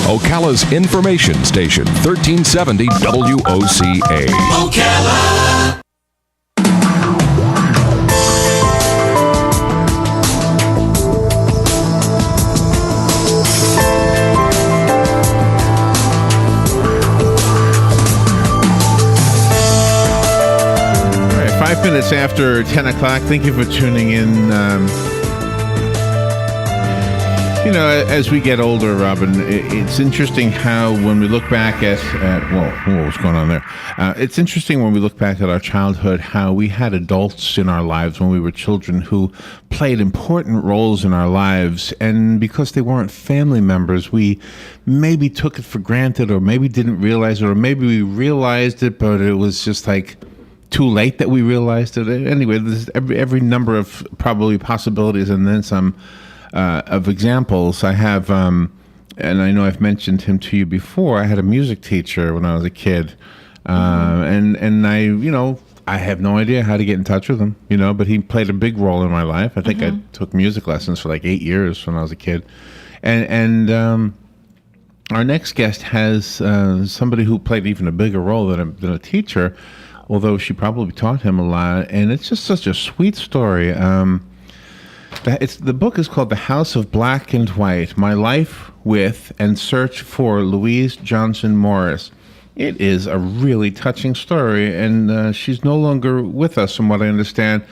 Ocala's information station, 1370 WOCA. Ocala. All right, 5 minutes after 10 o'clock. Thank you for tuning in. As we get older, Robin, it's interesting how when we look back at what's going on there? It's interesting when we look back at our childhood, how we had adults in our lives when we were children who played important roles in our lives. And because they weren't family members, we maybe took it for granted, or maybe didn't realize it, or maybe we realized it, but it was just like too late that we realized it. Anyway, there's every number of probably possibilities, and then some of examples. I have, and I know I've mentioned him to you before. I had a music teacher when I was a kid, and I have no idea how to get in touch with him, but he played a big role in my life. I think I took music lessons for like 8 years when I was a kid, and our next guest has somebody who played even a bigger role than a teacher, although she probably taught him a lot, and it's just such a sweet story. The book is called The House of Black and White, My Life with and Search for Louise Johnson Morris. It is a really touching story, and she's no longer with us, from what I understand.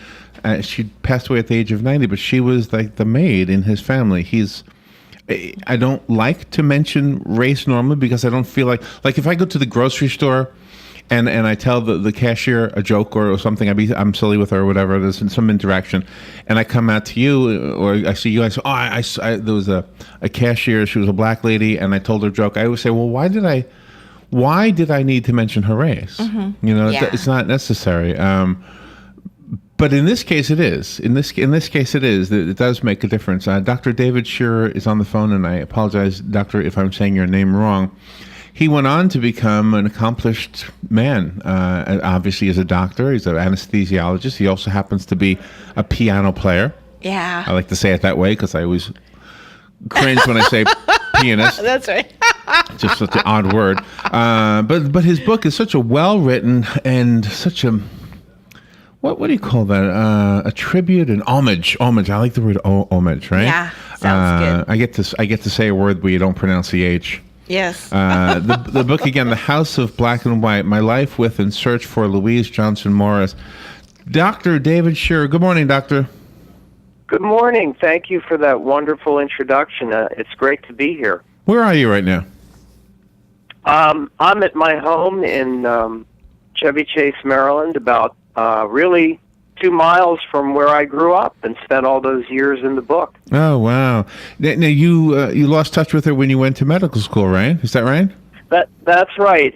She passed away at the age of 90, but she was like the maid in his family. I don't like to mention race normally, because I don't feel like if I go to the grocery store and I tell the cashier a joke or something, I'm silly with her or whatever, there's some interaction, and I come out to you, or I see you, I say, there was a cashier, she was a black lady, and I told her a joke. I always say, well, why did I need to mention her race? It's not necessary. But in this case, it is. In this case, it is. It does make a difference. Dr. David Sherer is on the phone, and I apologize, Doctor, if I'm saying your name wrong. He went on to become an accomplished man. Obviously, as a doctor, he's an anesthesiologist. He also happens to be a piano player. Yeah. I like to say it that way because I always cringe when I say pianist. That's right. Just such an odd word. But his book is such a well-written and such a... What do you call that? A tribute, an homage. Homage. I like the word homage, right? Yeah, sounds good. I get to say a word where you don't pronounce the H. Yes. The book again, The House of Black and White, My Life with and Search for Louise Johnson Morris. Dr. David Sherer. Good morning, Doctor. Good morning. Thank you for that wonderful introduction. It's great to be here. Where are you right now? I'm at my home in Chevy Chase, Maryland, about really 2 miles from where I grew up and spent all those years in the book. Oh, wow. Now, you lost touch with her when you went to medical school, right? Is that right? That's right.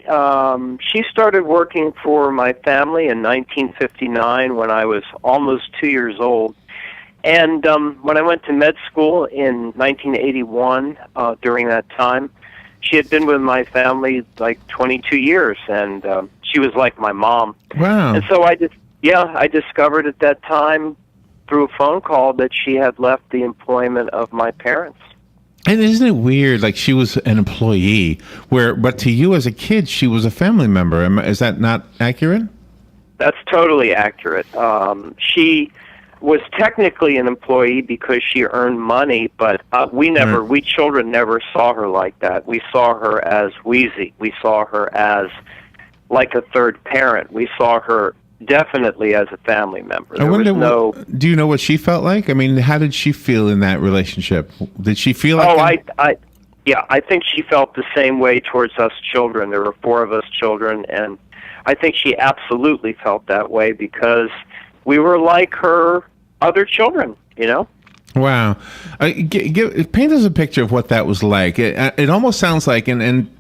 She started working for my family in 1959 when I was almost 2 years old. And when I went to med school in 1981, during that time, she had been with my family like 22 years, and she was like my mom. Wow. And so I discovered at that time through a phone call that she had left the employment of my parents. And isn't it weird, like she was an employee, but to you as a kid, she was a family member. Is that not accurate? That's totally accurate. She was technically an employee because she earned money, but we children never saw her like that. We saw her as Wheezy. We saw her as like a third parent. We saw her definitely as a family member. Do you know what she felt like? I mean, how did she feel in that relationship? Did she feel like... I think she felt the same way towards us children. There were 4 of us children, and I think she absolutely felt that way because we were like her other children, Wow. Paint us a picture of what that was like. It almost sounds like, and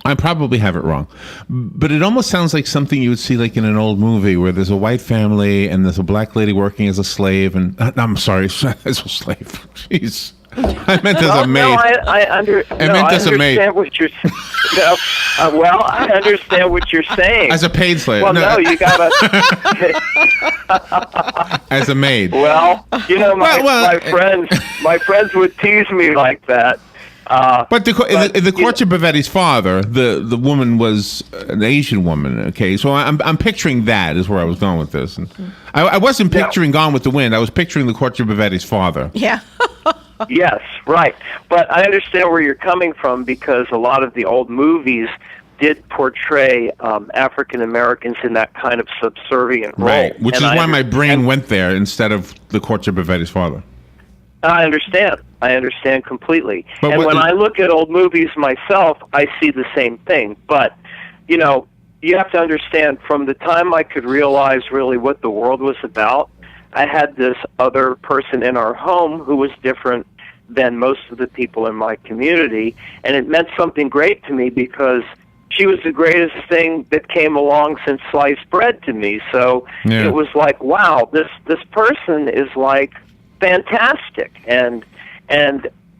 I probably have it wrong, but it almost sounds like something you would see like in an old movie where there's a white family and there's a black lady working as a slave, and I'm sorry, as a slave. Jeez. I meant as a maid. No, I understand what you're saying. I understand what you're saying. As a paid slave. Well, no you gotta. As a maid. Well, my friends would tease me like that. But in the courtship of Eddie's father, the woman was an Asian woman. Okay, so I'm picturing that is where I was going with this. And I wasn't picturing Gone with the Wind. I was picturing the courtship of Eddie's father. Yeah. Yes, right. But I understand where you're coming from, because a lot of the old movies did portray African Americans in that kind of subservient role. Right, which is why my brain went there instead of the courtship of Eddie's father. I understand. I understand completely. But when I look at old movies myself, I see the same thing. But, you know, you have to understand, from the time I could realize really what the world was about, I had this other person in our home who was different than most of the people in my community, and it meant something great to me because she was the greatest thing that came along since sliced bread to me. So it was like, wow, this person is like fantastic, and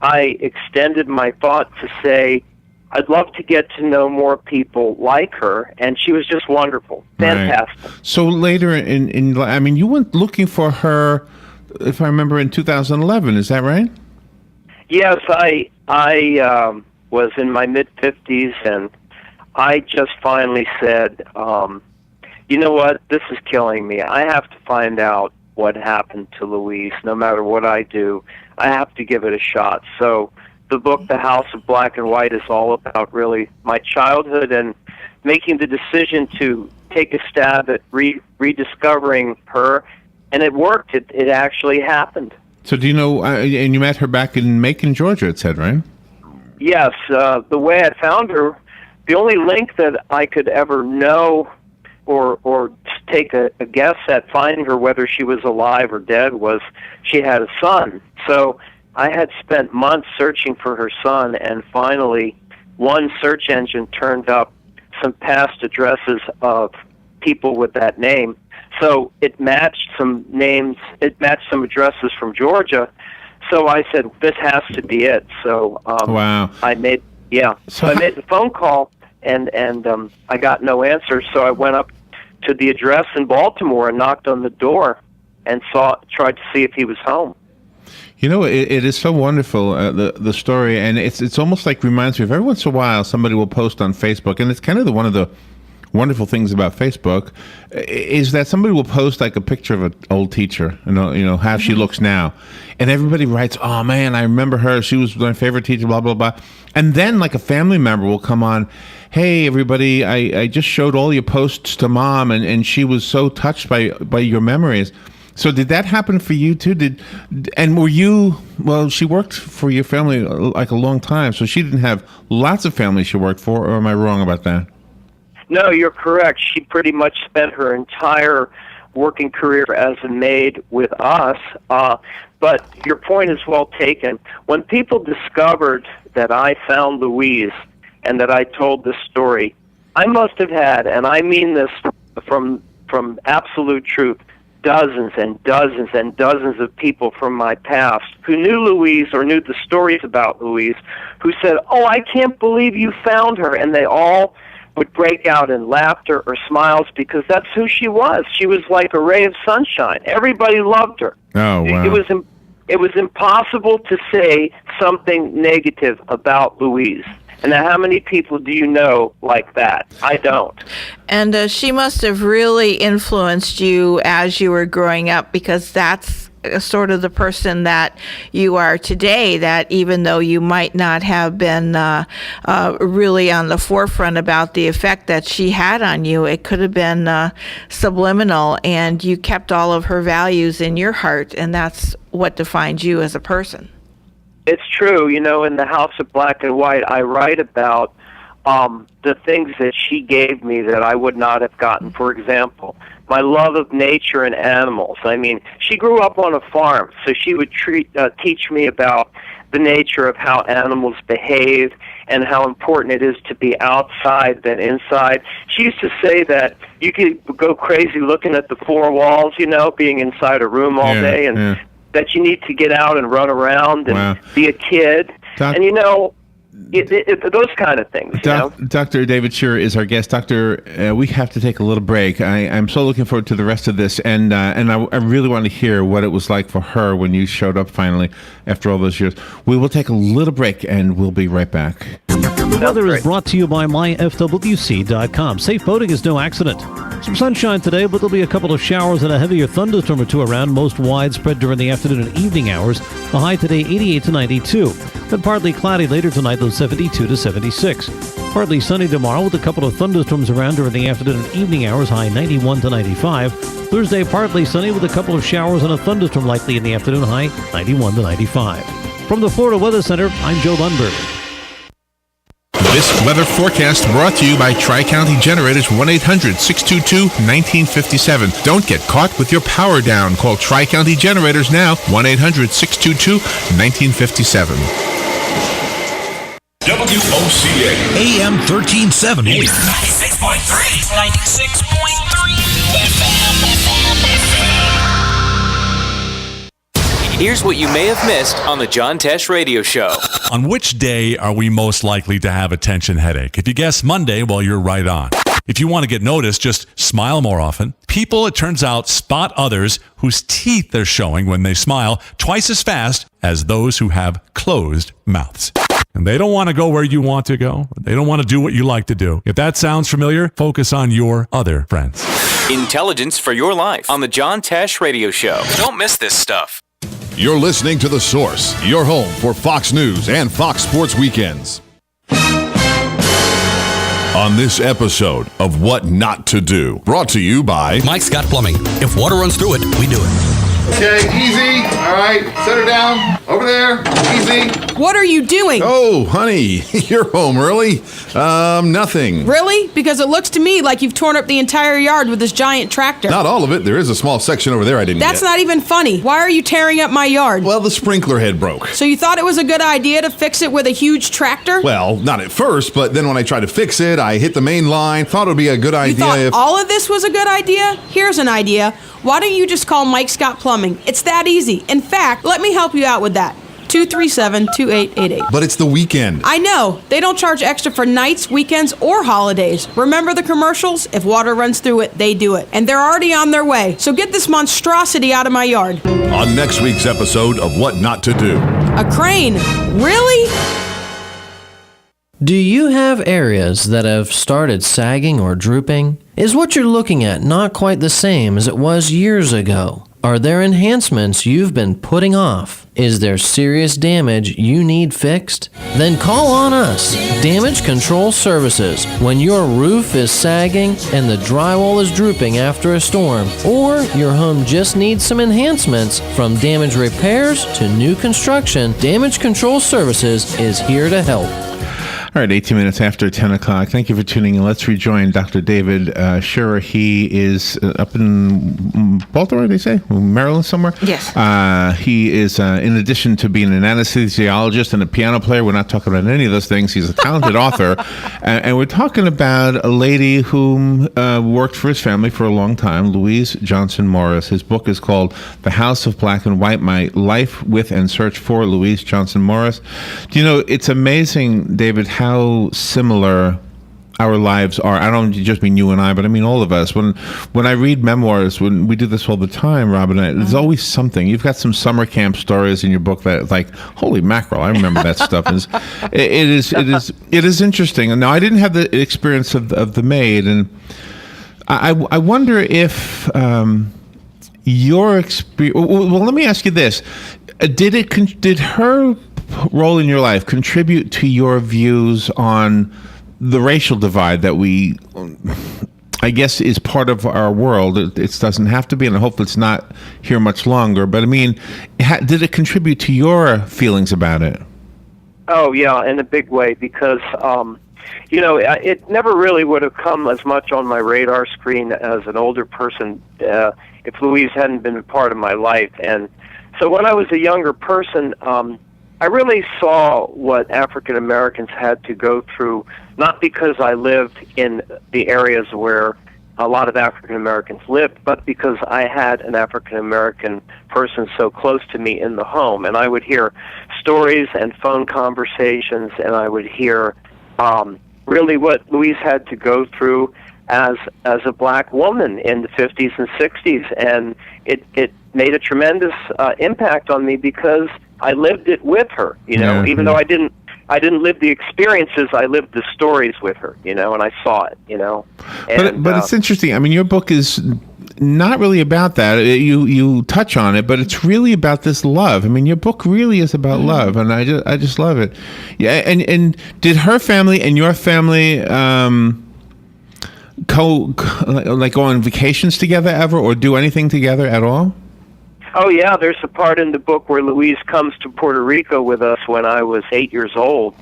I extended my thought to say, I'd love to get to know more people like her, and she was just wonderful, fantastic. Right. So later I mean, you went looking for her, if I remember, in 2011. Is that right? Yes, I was in my mid-50s, and I just finally said, you know what, this is killing me. I have to find out what happened to Louise. No matter what I do, I have to give it a shot. So the book, The House of Black and White, is all about really my childhood and making the decision to take a stab at rediscovering her, and it worked. It actually happened. So do you know, and you met her back in Macon, Georgia, it said, right? Yes. The way I found her, the only link that I could ever know or take a guess at finding her, whether she was alive or dead, was she had a son. So I had spent months searching for her son, and finally one search engine turned up some past addresses of people with that name. So it matched some names, it matched some addresses from Georgia. So I said, this has to be it. So wow. I made the phone call, and I got no answer. So I went up to the address in Baltimore and knocked on the door and tried to see if he was home. You know, it is so wonderful, the story, and it's almost like reminds me of every once in a while somebody will post on Facebook, and it's kind of one of the wonderful things about Facebook is that somebody will post like a picture of an old teacher, you know how she looks now, and everybody writes, oh man, I remember her, she was my favorite teacher, blah blah blah. And then like a family member will come on, hey everybody, I just showed all your posts to mom, and she was so touched by your memories. So did that happen for you too? And were you, well, she worked for your family like a long time, so she didn't have lots of family she worked for, or am I wrong about that? No, you're correct. She pretty much spent her entire working career as a maid with us. But your point is well taken. When people discovered that I found Louise and that I told this story, I must have had, and I mean this from absolute truth, dozens and dozens and dozens of people from my past who knew Louise or knew the stories about Louise, who said, oh, I can't believe you found her. And they all would break out in laughter or smiles, because that's who she was. She was like a ray of sunshine. Everybody loved her. Oh, wow. It was impossible to say something negative about Louise. And now, how many people do you know like that? I don't. And she must have really influenced you as you were growing up, because that's sort of the person that you are today, that even though you might not have been really on the forefront about the effect that she had on you, it could have been subliminal, and you kept all of her values in your heart, and that's what defines you as a person. It's true. You know, in The House of Black and White, I write about the things that she gave me that I would not have gotten. For example, my love of nature and animals. I mean, she grew up on a farm, so she would teach me about the nature of how animals behave and how important it is to be outside than inside. She used to say that you could go crazy looking at the four walls, you know, being inside a room all day, and that you need to get out and run around and be a kid. And, you know, those kind of things. Dr. David Sherer is our guest. Doctor, we have to take a little break. I'm so looking forward to the rest of this, and I really want to hear what it was like for her when you showed up finally after all those years. We will take a little break, and we'll be right back. The weather is brought to you by myfwc.com. Safe boating is no accident. Some sunshine today, but there'll be a couple of showers and a heavier thunderstorm or two around, most widespread during the afternoon and evening hours. The high today, 88 to 92. Then partly cloudy later tonight, though 72 to 76. Partly sunny tomorrow with a couple of thunderstorms around during the afternoon and evening hours, high 91 to 95. Thursday, partly sunny with a couple of showers and a thunderstorm likely in the afternoon, high 91 to 95. From the Florida Weather Center, I'm Joe Lundberg. This weather forecast brought to you by Tri-County Generators 1-800-622-1957. Don't get caught with your power down. Call Tri-County Generators now, 1-800-622-1957. WOCA AM 1370. 96.3. 96.3 Here's what you may have missed on the John Tesh Radio Show. On which day are we most likely to have a tension headache? If you guess Monday, well, you're right on. If you want to get noticed, just smile more often. People, it turns out, spot others whose teeth they're showing when they smile twice as fast as those who have closed mouths. And they don't want to go where you want to go. They don't want to do what you like to do. If that sounds familiar, focus on your other friends. Intelligence for your life on the John Tesh Radio Show. Don't miss this stuff. You're listening to The Source, your home for Fox News and Fox Sports Weekends. On this episode of What Not to Do, brought to you by Mike Scott Plumbing. If water runs through it, we do it. Okay, easy. All right, set her down. Over there. Easy. What are you doing? Oh, honey, you're home early. Nothing. Really? Because it looks to me like you've torn up the entire yard with this giant tractor. Not all of it. There is a small section over there I didn't That's get. not even funny. Why are you tearing up my yard? Well, the sprinkler head broke. So you thought it was a good idea to fix it with a huge tractor? Well, not at first, but then when I tried to fix it, I hit the main line. Thought it would be a good idea thought if... all of this was a good idea? Here's an idea. Why don't you just call Mike Scott Plumbing? It's that easy. In fact, let me help you out with that. 237-2888. But it's the weekend. I know. They don't charge extra for nights, weekends, or holidays. Remember the commercials? If water runs through it, they do it. And they're already on their way. So get this monstrosity out of my yard. on next week's episode of What Not to Do. A crane? Really? Do you have areas that have started sagging or drooping? Is what you're looking at not quite the same as it was years ago? Are there enhancements you've been putting off? Is there serious damage you need fixed? Then call on us, Damage Control Services, when your roof is sagging and the drywall is drooping after a storm, or your home just needs some enhancements. From damage repairs to new construction, Damage Control Services is here to help. All right, 18 minutes after 10 o'clock. Thank you for tuning in. Let's rejoin Dr. David Sherer. He is up in Baltimore, they say? Maryland somewhere? Yes. He is, in addition to being an anesthesiologist and a piano player, we're not talking about any of those things. He's a talented author. And we're talking about a lady who worked for his family for a long time, Louise Johnson Morris. His book is called The House of Black and White, My Life with and Search for Louise Johnson Morris. Do you know, it's amazing, David, how similar our lives are. I don't just mean you and I, but I mean all of us. When I read memoirs, when we do this all the time, Robin, there's always something. You've got some summer camp stories in your book that, like, holy mackerel, I remember that stuff. It is interesting. Now, I didn't have the experience of the maid, and I wonder if your experience. Well, let me ask you this: did her role in your life contribute to your views on the racial divide that we, I guess, is part of our world? It doesn't have to be, and I hope it's not here much longer. But I mean, did it contribute to your feelings about it? Oh, yeah, in a big way, because, it never really would have come as much on my radar screen as an older person if Louise hadn't been a part of my life. And so when I was a younger person, I really saw what African Americans had to go through, not because I lived in the areas where a lot of African Americans lived, but because I had an African American person so close to me in the home. And I would hear stories and phone conversations, and I would hear really what Louise had to go through as a black woman in the 50s and 60s. And it made a tremendous impact on me because I lived it with her, even though I didn't live the experiences, I lived the stories with her, and I saw it, And, but it's interesting. I mean, your book is not really about that. You touch on it, but it's really about this love. I mean, your book really is about love, and I just love it. Yeah, and did her family and your family go on vacations together ever, or do anything together at all? Oh, yeah, there's a part in the book where Louise comes to Puerto Rico with us when I was 8 years old.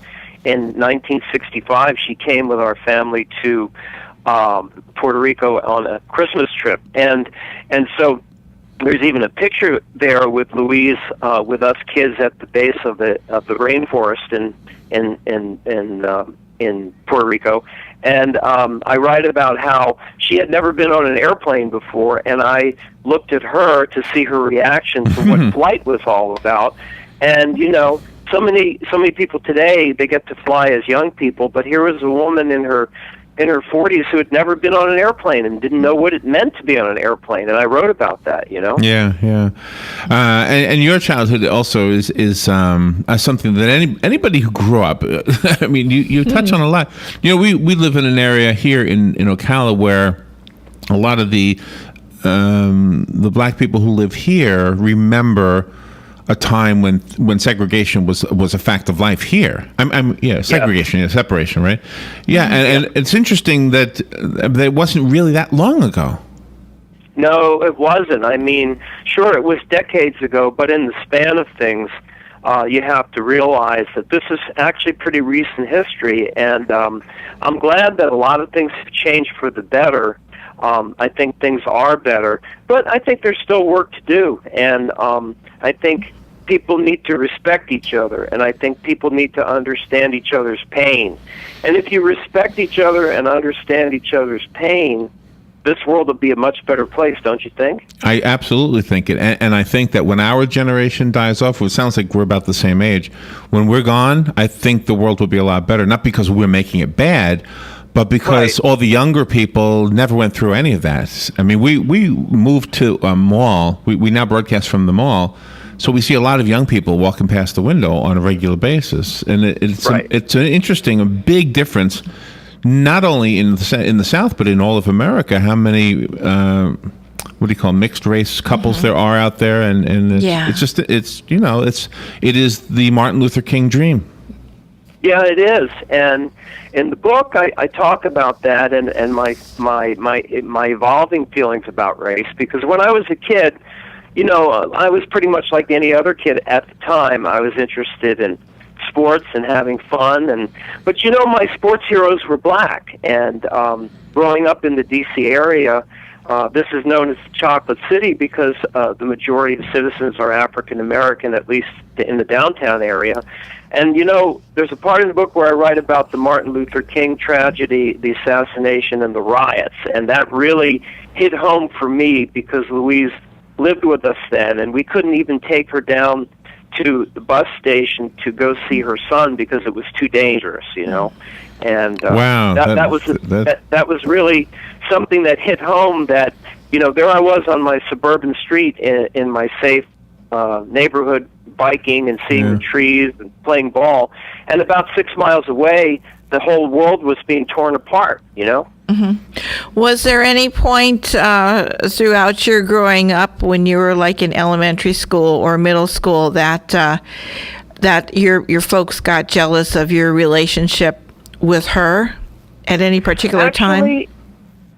In 1965, she came with our family to Puerto Rico on a Christmas trip. And so there's even a picture there with Louise with us kids at the base of the rainforest in Puerto Rico. And I write about how she had never been on an airplane before, and I looked at her to see her reaction to what flight was all about. And, so many people today, they get to fly as young people, but here was a woman in her 40s who had never been on an airplane and didn't know what it meant to be on an airplane, and I wrote about that, Yeah. And your childhood also is something that anybody who grew up, I mean, you touch on a lot. We live in an area here in Ocala where a lot of the black people who live here remember a time when segregation was a fact of life here. Separation, right? Yeah, and it's interesting that it wasn't really that long ago. No, it wasn't. I mean, sure, it was decades ago, but in the span of things, you have to realize that this is actually pretty recent history, and I'm glad that a lot of things have changed for the better. I think things are better, but I think there's still work to do, and I think people need to respect each other, and I think people need to understand each other's pain. And if you respect each other and understand each other's pain, this world will be a much better place, don't you think? I absolutely think it. And I think that when our generation dies off, it sounds like we're about the same age. When we're gone, I think the world will be a lot better, not because we're making it bad, but because all the younger people never went through any of that. I mean, we moved to a mall. We now broadcast from the mall. So we see a lot of young people walking past the window on a regular basis, and it's an interesting, a big difference, not only in the South but in all of America. How many mixed race couples there are out there, and it is the Martin Luther King dream. Yeah, it is, and in the book I talk about that and my evolving feelings about race, because when I was a kid, I was pretty much like any other kid at the time. I was interested in sports and having fun, but my sports heroes were black. And growing up in the D.C. area, this is known as the Chocolate City because the majority of citizens are African American, at least in the downtown area. And there's a part in the book where I write about the Martin Luther King tragedy, the assassination, and the riots, and that really hit home for me because Louise lived with us then, and we couldn't even take her down to the bus station to go see her son because it was too dangerous, And wow, that was really something that hit home. That there I was on my suburban street in my safe neighborhood, biking and seeing the trees and playing ball, and about 6 miles away, the whole world was being torn apart. Was there any point throughout your growing up when you were like in elementary school or middle school that your folks got jealous of your relationship with her at any particular time?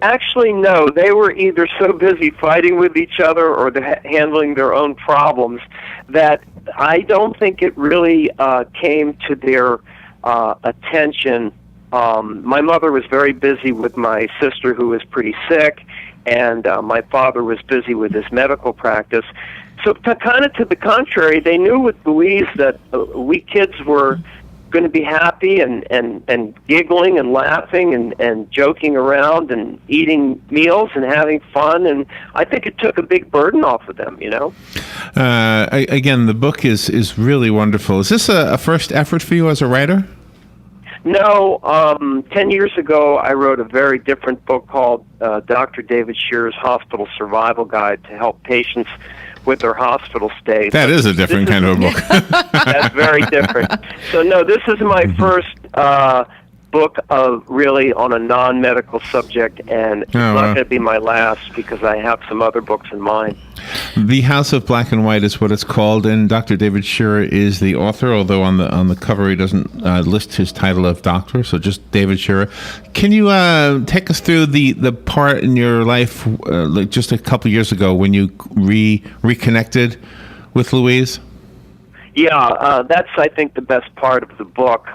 Actually, no. They were either so busy fighting with each other or handling their own problems that I don't think it really came to their attention. My mother was very busy with my sister, who was pretty sick, and my father was busy with his medical practice. So kind of to the contrary, they knew with Louise that we kids were going to be happy and giggling and laughing and joking around and eating meals and having fun. And I think it took a big burden off of them, Again, the book is really wonderful. Is this a first effort for you as a writer? No, 10 years ago, I wrote a very different book called Dr. David Scherer's Hospital Survival Guide to help patients with their hospital stay. That is a different kind of a book. That's very different. So, no, this is my first book of really on a non-medical subject, and it's not going to be my last because I have some other books in mind. The House of Black and White is what it's called, and Dr. David Sherer is the author, although on the cover he doesn't list his title of doctor, so just David Sherer. Can you take us through the part in your life like just a couple years ago when you reconnected with Louise? Yeah, that's, I think, the best part of the book.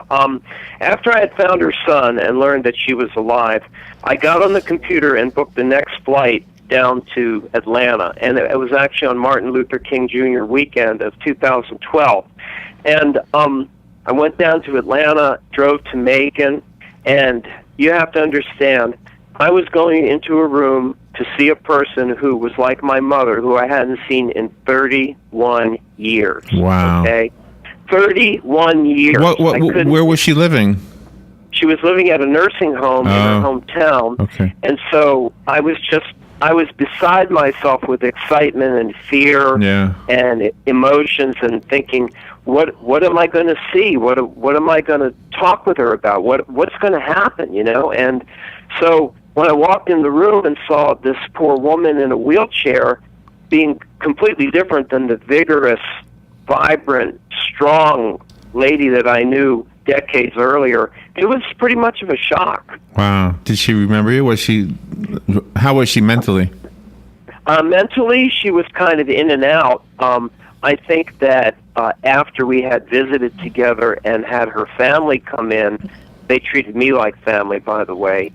After I had found her son and learned that she was alive, I got on the computer and booked the next flight down to Atlanta, and it was actually on Martin Luther King Jr. weekend of 2012. And I went down to Atlanta, drove to Macon, and you have to understand, I was going into a room to see a person who was like my mother, who I hadn't seen in 31 years. Wow. Okay? 31 years. Where was she living? She was living at a nursing home in her hometown. Okay. And so I was beside myself with excitement and fear and emotions and thinking, what am I going to see? What am I going to talk with her about? What's going to happen, And so when I walked in the room and saw this poor woman in a wheelchair being completely different than the vigorous, vibrant, strong lady that I knew decades earlier, it was pretty much of a shock. Wow. Did she remember you? How was she mentally? Mentally, she was kind of in and out. I think that after we had visited together and had her family come in, they treated me like family, by the way.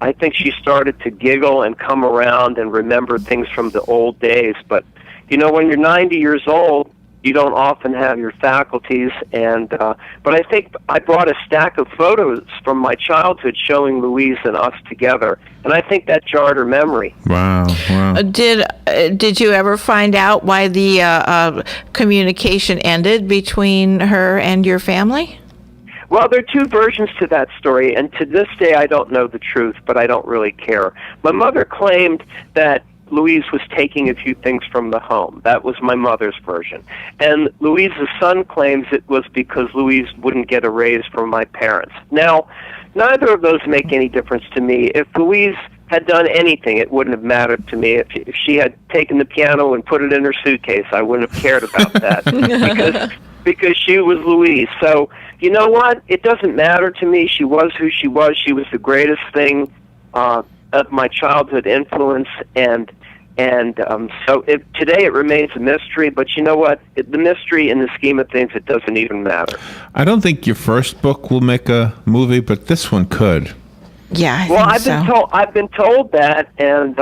I think she started to giggle and come around and remember things from the old days. But, when you're 90 years old, you don't often have your faculties. But I think I brought a stack of photos from my childhood showing Louise and us together. And I think that jarred her memory. Wow. Did you ever find out why the communication ended between her and your family? Well, there are two versions to that story, and to this day I don't know the truth, but I don't really care. My mother claimed that Louise was taking a few things from the home. That was my mother's version. And Louise's son claims it was because Louise wouldn't get a raise from my parents. Now, neither of those make any difference to me. If Louise had done anything, it wouldn't have mattered to me. If she had taken the piano and put it in her suitcase, I wouldn't have cared about that because she was Louise. So, you know what? It doesn't matter to me. She was who she was. She was the greatest thing of my childhood influence, and so today it remains a mystery. But you know what? The mystery, in the scheme of things, it doesn't even matter. I don't think your first book will make a movie, but this one could. Yeah, I've been told that, and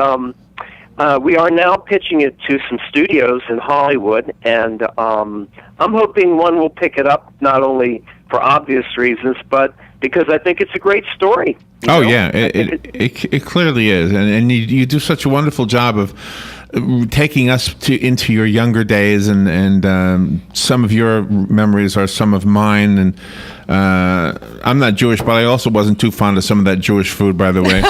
we are now pitching it to some studios in Hollywood, and I'm hoping one will pick it up, not only for obvious reasons, but because I think it's a great story. Yeah, it clearly is, and you do such a wonderful job of taking us into your younger days, and some of your memories are some of mine, and I'm not Jewish, but I also wasn't too fond of some of that Jewish food, by the way.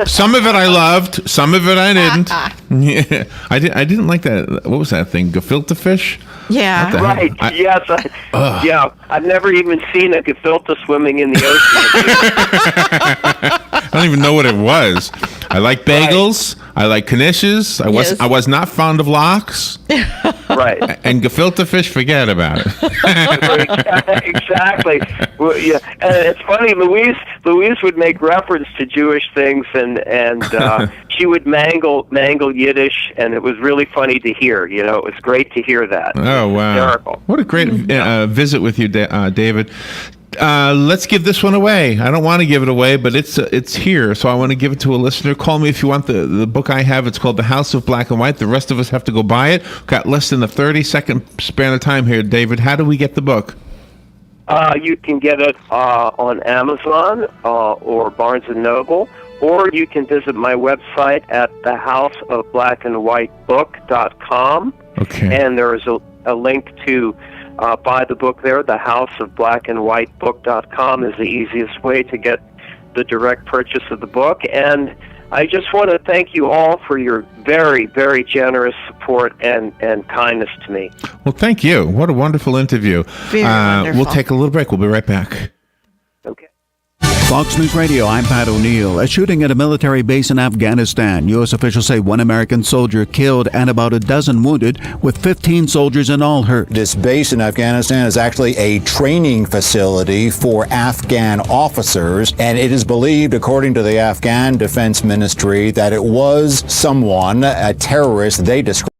Some of it I loved, some of it I didn't. Yeah, I didn't like that. What was that thing? Gefilte fish? Yeah. Right. Yes. I've never even seen a gefilte swimming in the ocean. I don't even know what it was. I like bagels. Right. I like knishes. I was not fond of lox. Right. And gefilte fish, forget about it. Exactly. Well, yeah. And it's funny. Louise would make reference to Jewish things, and she would mangle Yiddish, and it was really funny to hear. It was great to hear that. Oh wow! Hysterical. What a great visit with you, David. Let's give this one away. I don't want to give it away, but it's here, so I want to give it to a listener. Call me if you want the book I have. It's called The House of Black and White. The rest of us have to go buy it. Got less than a 30-second span of time here, David. How do we get the book? You can get it on Amazon or Barnes & Noble, or you can visit my website at thehouseofblackandwhitebook.com. Okay. And there is a link to buy the book there. Thehouseofblackandwhitebook.com is the easiest way to get the direct purchase of the book. And I just want to thank you all for your very, very generous support and kindness to me. Well, thank you. What a wonderful interview. Very wonderful. We'll take a little break. We'll be right back. Okay. Fox News Radio, I'm Pat O'Neill. A shooting at a military base in Afghanistan. U.S. officials say one American soldier killed and about a dozen wounded, with 15 soldiers in all hurt. This base in Afghanistan is actually a training facility for Afghan officers, and it is believed, according to the Afghan Defense Ministry, that it was someone, a terrorist they described